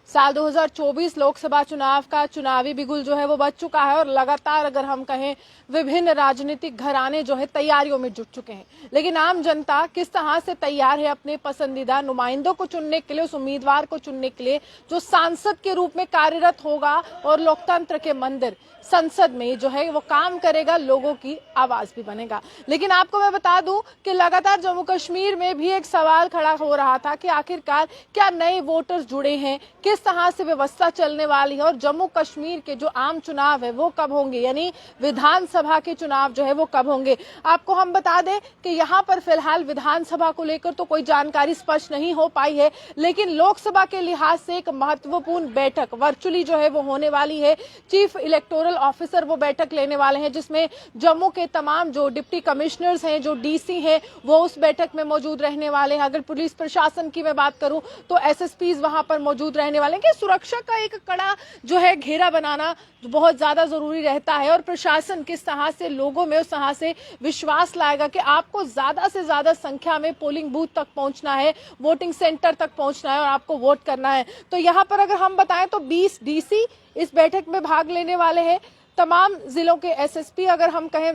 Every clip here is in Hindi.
साल 2024 लोकसभा चुनाव का चुनावी बिगुल जो है वो बज चुका है और लगातार अगर हम कहें विभिन्न राजनीतिक घराने जो है तैयारियों में जुट चुके हैं। लेकिन आम जनता किस तरह से तैयार है अपने पसंदीदा नुमाइंदों को चुनने के लिए, उस उम्मीदवार को चुनने के लिए जो सांसद के रूप में कार्यरत होगा और लोकतंत्र के मंदिर संसद में जो है वो काम करेगा, लोगों की आवाज भी बनेगा। लेकिन आपको मैं बता दूं कि लगातार जम्मू कश्मीर में भी एक सवाल खड़ा हो रहा था कि आखिरकार क्या नए वोटर्स जुड़े हैं, किस तरह से व्यवस्था चलने वाली है और जम्मू कश्मीर के जो आम चुनाव है वो कब होंगे, यानी विधानसभा के चुनाव जो है वो कब होंगे। आपको हम बता दें कि यहाँ पर फिलहाल विधानसभा को लेकर तो कोई जानकारी स्पष्ट नहीं हो पाई है, लेकिन लोकसभा के लिहाज से एक महत्वपूर्ण बैठक वर्चुअली जो है वो होने वाली है। चीफ इलेक्टोरल ऑफिसर वो बैठक लेने वाले हैं जिसमें जम्मू के तमाम जो डिप्टी कमिश्नर्स हैं, जो डीसी हैं, वो उस बैठक में मौजूद रहने वाले हैं। अगर पुलिस प्रशासन की मैं बात करूं तो एसएसपीज वहां पर मौजूद रहने वाले हैं कि सुरक्षा का एक कड़ा जो है घेरा बनाना बहुत ज्यादा जरूरी रहता है और प्रशासन किस तरह से लोगों में उस तरह से विश्वास लाएगा कि आपको ज्यादा से ज्यादा संख्या में पोलिंग बूथ तक पहुंचना है, वोटिंग सेंटर तक पहुंचना है और आपको वोट करना है। तो यहाँ पर अगर हम बताएं तो 20 डीसी इस बैठक में भाग लेने वाले हैं। तमाम जिलों के एसएसपी अगर हम कहें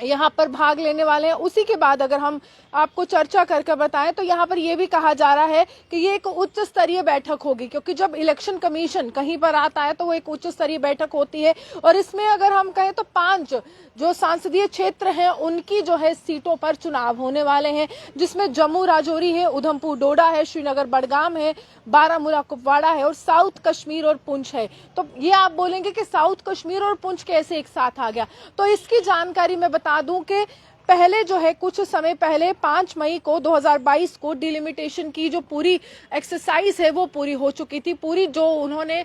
यहाँ पर भाग लेने वाले हैं। उसी के बाद अगर हम आपको चर्चा करके बताएं तो यहाँ पर यह भी कहा जा रहा है कि ये एक उच्च स्तरीय बैठक होगी, क्योंकि जब इलेक्शन कमीशन कहीं पर आता है तो वो एक उच्च स्तरीय बैठक होती है और इसमें अगर हम कहें तो 5 जो संसदीय क्षेत्र हैं उनकी जो है सीटों पर चुनाव होने वाले हैं, जिसमें जम्मू राजौरी है, उधमपुर डोडा है, श्रीनगर बडगाम है, बारामूला कुपवाड़ा है और साउथ कश्मीर और पुंछ है। तो ये आप बोलेंगे कि साउथ कश्मीर और पुंछ कैसे एक साथ आ गया, तो इसकी जानकारी मैं बता दूं कि पहले जो है कुछ समय पहले 5 मई को 2022 को डिलिमिटेशन की जो पूरी एक्सरसाइज है वो पूरी हो चुकी थी। पूरी जो उन्होंने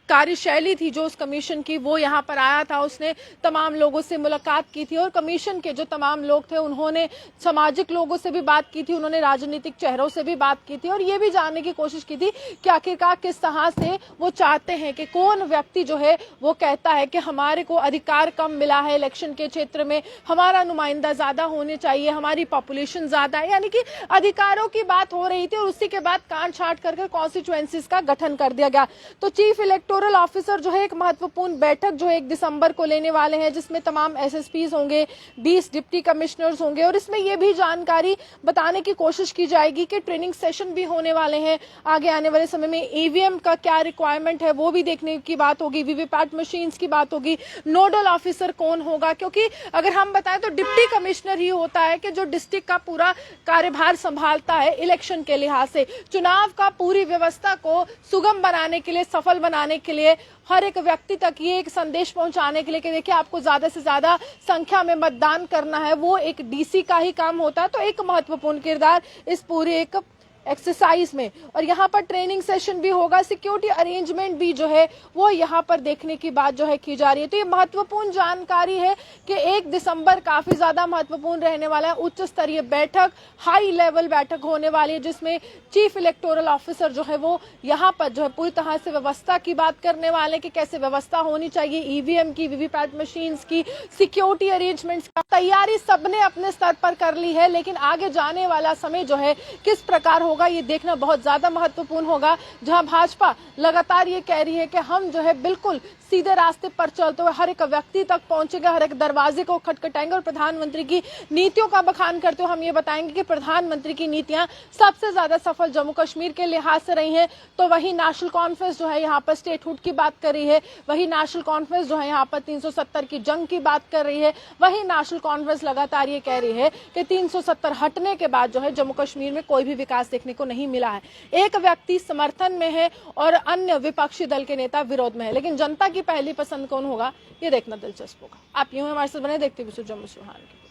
कार्यशैली थी जो उस कमीशन की, वो यहाँ पर आया था, उसने तमाम लोगों से मुलाकात की थी और कमीशन के जो तमाम लोग थे उन्होंने सामाजिक लोगों से भी बात की थी, उन्होंने राजनीतिक चेहरों से भी बात की थी और ये भी जानने की कोशिश की थी कि आखिरकार किस तरह से वो चाहते हैं कि कौन व्यक्ति जो है वो कहता है कि हमारे को अधिकार कम मिला है इलेक्शन के क्षेत्र में, हमारा नुमाइंदा ज्यादा होने चाहिए, हमारी पॉपुलेशन ज्यादा है, यानी कि अधिकारों की बात हो रही थी और उसी के बाद काट छांट करके कॉन्स्टिट्यूएंसीज का गठन कर दिया गया। तो चीफ इलेक्टोरल ऑफिसर जो है एक महत्वपूर्ण बैठक जो है 1 दिसंबर को लेने वाले हैं, जिसमें तमाम एसएसपीज होंगे, 20 डिप्टी कमिश्नर्स होंगे और इसमें यह भी जानकारी बताने की कोशिश की जाएगी कि ट्रेनिंग सेशन भी होने वाले हैं। आगे आने वाले समय में ईवीएम का क्या रिक्वायरमेंट है वो भी देखने की बात होगी, वीवीपैट मशीन्स की बात होगी, नोडल ऑफिसर कौन होगा, क्योंकि अगर हम बताएं तो डिप्टी कमिश्नर ही होता है कि जो डिस्ट्रिक्ट का पूरा कार्यभार संभालता है इलेक्शन के लिहाज से, चुनाव का पूरी व्यवस्था को सुगम बनाने के लिए, सफल बनाने के लिए, हर एक व्यक्ति तक ये एक संदेश पहुंचाने के लिए कि देखिए आपको ज्यादा से ज्यादा संख्या में मतदान करना है, वो एक डीसी का ही काम होता है। तो एक महत्वपूर्ण किरदार इस पूरे एक एक्सरसाइज में, और यहाँ पर ट्रेनिंग सेशन भी होगा, सिक्योरिटी अरेंजमेंट भी जो है वो यहाँ पर देखने की बात जो है की जा रही है। तो ये महत्वपूर्ण जानकारी है कि 1 दिसंबर काफी ज्यादा महत्वपूर्ण रहने वाला है। उच्च स्तरीय बैठक, हाई लेवल बैठक होने वाली है जिसमें चीफ इलेक्टोरल ऑफिसर जो है वो यहाँ पर जो है पूरी तरह से व्यवस्था की बात करने वाले कि कैसे व्यवस्था होनी चाहिए, ईवीएम की, वीवीपैट मशीन्स की, सिक्योरिटी अरेंजमेंट्स का तैयारी सबने अपने स्तर पर कर ली है। लेकिन आगे जाने वाला समय जो है किस प्रकार होगा ये देखना बहुत ज्यादा महत्वपूर्ण होगा, जहां भाजपा लगातार ये कह रही है कि हम जो है बिल्कुल सीधे रास्ते पर चलते हुए हर एक व्यक्ति तक पहुंचेंगे, हर एक दरवाजे को खटखटाएंगे और प्रधानमंत्री की नीतियों का बखान करते हुए हम ये बताएंगे कि प्रधानमंत्री की नीतियां सबसे ज्यादा सफल जम्मू कश्मीर के लिहाज से रही हैं। तो वही नेशनल कॉन्फ्रेंस जो है यहाँ पर स्टेटहुड की बात कर रही है, वही नेशनल कॉन्फ्रेंस जो है यहाँ पर 370 की जंग की बात कर रही है, वही नेशनल कॉन्फ्रेंस लगातार ये कह रही है कि 370 हटने के बाद जो है जम्मू कश्मीर में कोई भी विकास देखने को नहीं मिला है। एक व्यक्ति समर्थन में है और अन्य विपक्षी दल के नेता विरोध में है, लेकिन जनता की पहली पसंद कौन होगा ये देखना दिलचस्प होगा। आप यूं हमारे साथ बने देखते हुए जम्मू सुहान की।